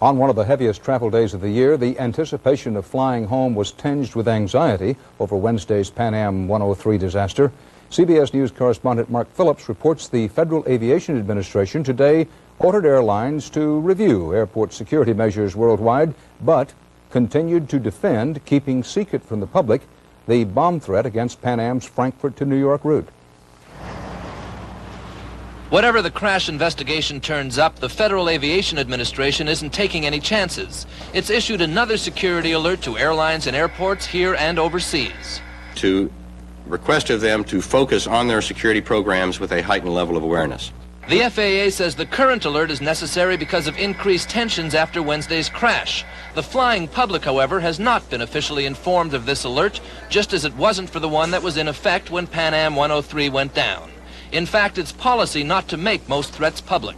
On one of the heaviest travel days of the year, the anticipation of flying home was tinged with anxiety over Wednesday's Pan Am 103 disaster. CBS News correspondent Mark Phillips reports the Federal Aviation Administration today ordered airlines to review airport security measures worldwide, but continued to defend keeping secret from the public the bomb threat against Pan Am's Frankfurt to New York route. Whatever the crash investigation turns up, the Federal Aviation Administration isn't taking any chances. It's issued another security alert to airlines and airports here and overseas. To request of them to focus on their security programs with a heightened level of awareness. The FAA says the current alert is necessary because of increased tensions after Wednesday's crash. The flying public, however, has not been officially informed of this alert, just as it wasn't for the one that was in effect when Pan Am 103 went down. In fact, it's policy not to make most threats public.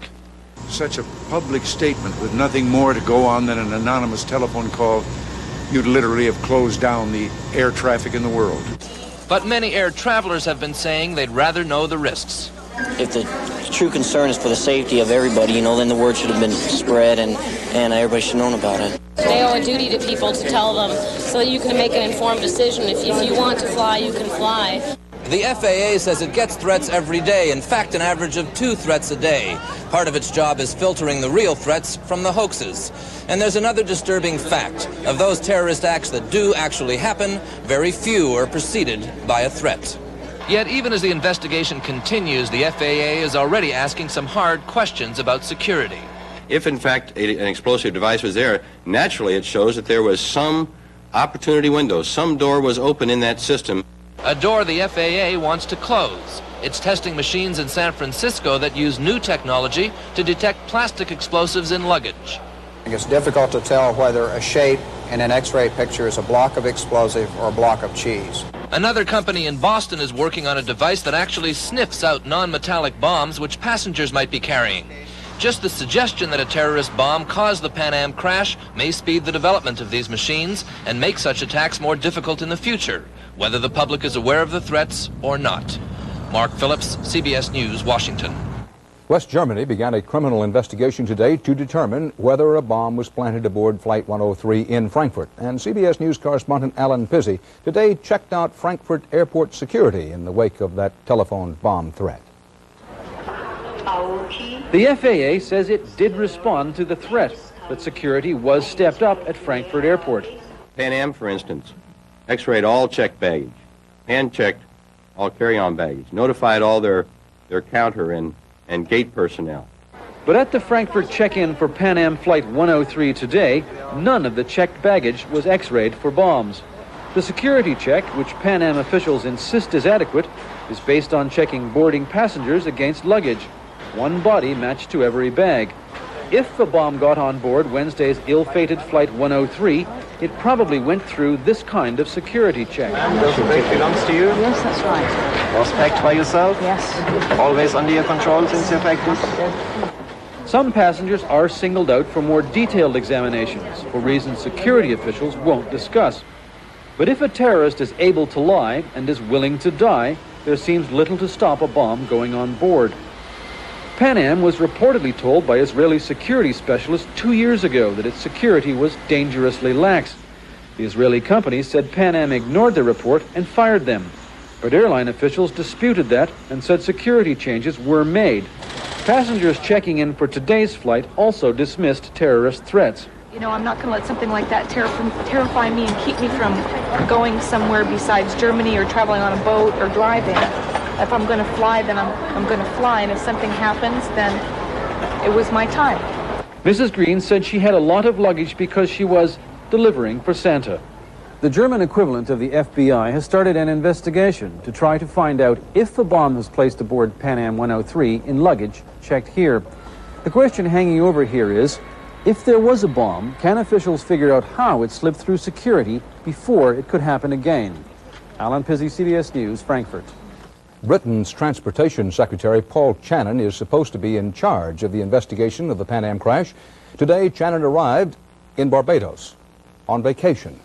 Such a public statement with nothing more to go on than an anonymous telephone call, you'd literally have closed down the air traffic in the world. But many air travelers have been saying they'd rather know the risks. If the true concern is for the safety of everybody, then the word should have been spread and everybody should have known about it. They owe a duty to people to tell them so that you can make an informed decision. If you want to fly, you can fly. The FAA says it gets threats every day, in fact, an average of 2 threats a day. Part of its job is filtering the real threats from the hoaxes. And there's another disturbing fact. Of those terrorist acts that do actually happen, very few are preceded by a threat. Yet even as the investigation continues, the FAA is already asking some hard questions about security. If in fact an explosive device was there, naturally it shows that there was some opportunity window, some door was open in that system. A door the FAA wants to close. It's testing machines in San Francisco that use new technology to detect plastic explosives in luggage. It's difficult to tell whether a shape in an X-ray picture is a block of explosive or a block of cheese. Another company in Boston is working on a device that actually sniffs out non-metallic bombs which passengers might be carrying. Just the suggestion that a terrorist bomb caused the Pan Am crash may speed the development of these machines and make such attacks more difficult in the future, whether the public is aware of the threats or not. Mark Phillips, CBS News, Washington. West Germany began a criminal investigation today to determine whether a bomb was planted aboard Flight 103 in Frankfurt. And CBS News correspondent Alan Pizzi today checked out Frankfurt airport security in the wake of that telephone bomb threat. The FAA says it did respond to the threat, but security was stepped up at Frankfurt Airport. Pan Am, for instance, X-rayed all checked baggage, hand-checked all carry-on baggage, notified all their counter and gate personnel. But at the Frankfurt check-in for Pan Am Flight 103 today, none of the checked baggage was X-rayed for bombs. The security check, which Pan Am officials insist is adequate, is based on checking boarding passengers against luggage. One body matched to every bag. If a bomb got on board Wednesday's ill-fated Flight 103, it probably went through this kind of security check. Does the bag belongs to you? Yes, that's right. Was packed by yourself? Yes. Always under your control since you packed this? Some passengers are singled out for more detailed examinations, for reasons security officials won't discuss. But if a terrorist is able to lie and is willing to die, there seems little to stop a bomb going on board. Pan Am was reportedly told by Israeli security specialists 2 years ago that its security was dangerously lax. The Israeli company said Pan Am ignored the report and fired them. But airline officials disputed that and said security changes were made. Passengers checking in for today's flight also dismissed terrorist threats. I'm not going to let something like that terrify me and keep me from going somewhere besides Germany or traveling on a boat or driving. If I'm going to fly, then I'm going to fly, and if something happens, then it was my time. Mrs. Green said she had a lot of luggage because she was delivering for Santa. The German equivalent of the FBI has started an investigation to try to find out if a bomb was placed aboard Pan Am 103 in luggage checked here. The question hanging over here is, if there was a bomb, can officials figure out how it slipped through security before it could happen again? Alan Pizzi, CBS News, Frankfurt. Britain's Transportation Secretary Paul Channon is supposed to be in charge of the investigation of the Pan Am crash. Today, Channon arrived in Barbados on vacation.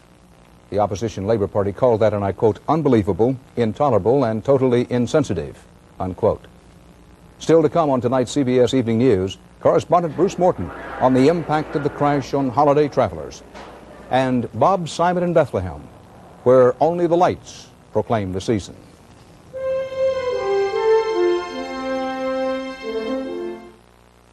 The opposition Labour Party called that, and I quote, unbelievable, intolerable, and totally insensitive, unquote. Still to come on tonight's CBS Evening News, Correspondent Bruce Morton on the impact of the crash on holiday travelers. And Bob Simon in Bethlehem, where only the lights proclaim the season.